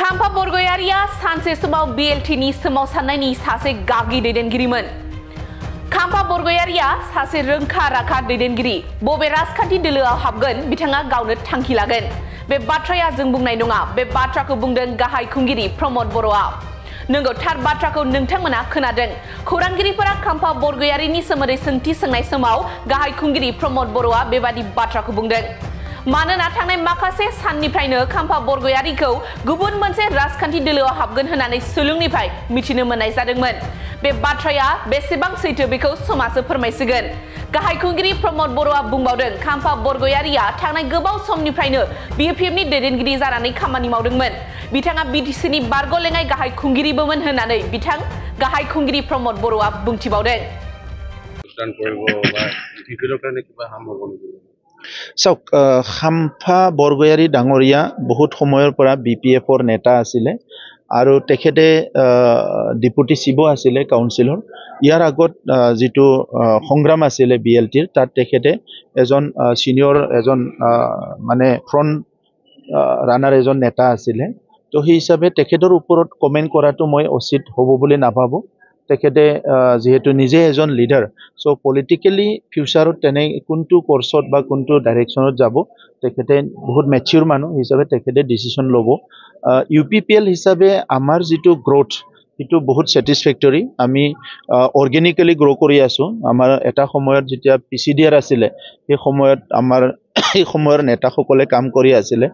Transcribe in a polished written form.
खाम्फा बरगयारिया सानसे समाव BLTनि सोमावसारनायनि सासे गागि दैदेनगिरिमोन। खाम्फा बरगयारिया सासे रोंखा राखा दैदेनगिरि। बबे राजखान्थि दोलोआव हाबगोन बिथाङा गावनो थांखि लागोन। बे बाथ्राया जों बुंनाय नङा। बे बाथ्राखौ बुंदों गाहाय खुंगिरि प्रमद बर'आ। नंगौ, थार बाथ्राखौ नोंथांमोना खोनादों। खौरांगिरिफोरा खाम्फा बरगयारिनि सोमोन्दै सोंथि सोंनाय समाव गाहाय खुंगिरि प्रमद बर'आ बेबादि बाथ्राखौ बुंदों। मानोना थांनाय माखासे साननिफ्रायनो खाम्फा बरगयारिखौ गुबुन मोनसे राजखान्थि दोलोआव हाबगोन होननानै सुलुंनिफ्राय मिथिनो मोननाय जादोंमोन। बे बाथ्राया बेसेबां सैथो बेखौ समासो फोरमायसिगोन। गाहाय खुंगिरि प्रमद बर'आ बुंबावदों, खाम्फा बरगयारिया थांनाय गोबाव समनिफ्रायनो BPFनि दैदेनगिरि जानानै खामानि मावदोंमोन। बिथाङा BTCनि बारग'लेङाइ गाहाय खुंगिरिबोमोन होननानै गाहाय खुंगिरि प्रमद बर'आ बुंथिबावदों। চাওক, খাম্ফা বৰগয়াৰী ডাঙৰীয়া বহুত সময়ৰ পৰা BPFৰ নেতা আছিলে আৰু তেখেতে ডেপুটি চিফো আছিলে কাউন্সিলৰ। ইয়াৰ আগত যিটো সংগ্ৰাম আছিলে BLTৰ, তাত তেখেতে এজন চিনিয়ৰ মানে ফ্ৰণ্ট ৰানাৰ এজন নেতা আছিলে। তো সেই হিচাপে তেখেতৰ ওপৰত কমেণ্ট কৰাটো মই উচিত হ'ব বুলি নাভাবোঁ। তেখেতে যিহেতু নিজে এজন লিডাৰ, চ' পলিটিকেলি ফিউচাৰত তেনে কোনটো কৰ্চত বা কোনটো ডাইৰেকশ্যনত যাব, তেখেতে বহুত মেচিয়ৰ মানুহ হিচাপে তেখেতে ডিচিশ্যন ল'ব। UPPL হিচাপে আমাৰ যিটো গ্ৰথ, সেইটো বহুত ছেটিছফেক্টৰী। আমি অৰ্গেনিকেলি গ্ৰ' কৰি আছোঁ। আমাৰ এটা সময়ত যেতিয়া PCDR আছিলে, সেই সময়ত সেই সময়ৰ নেতাসকলে কাম কৰি আছিলে।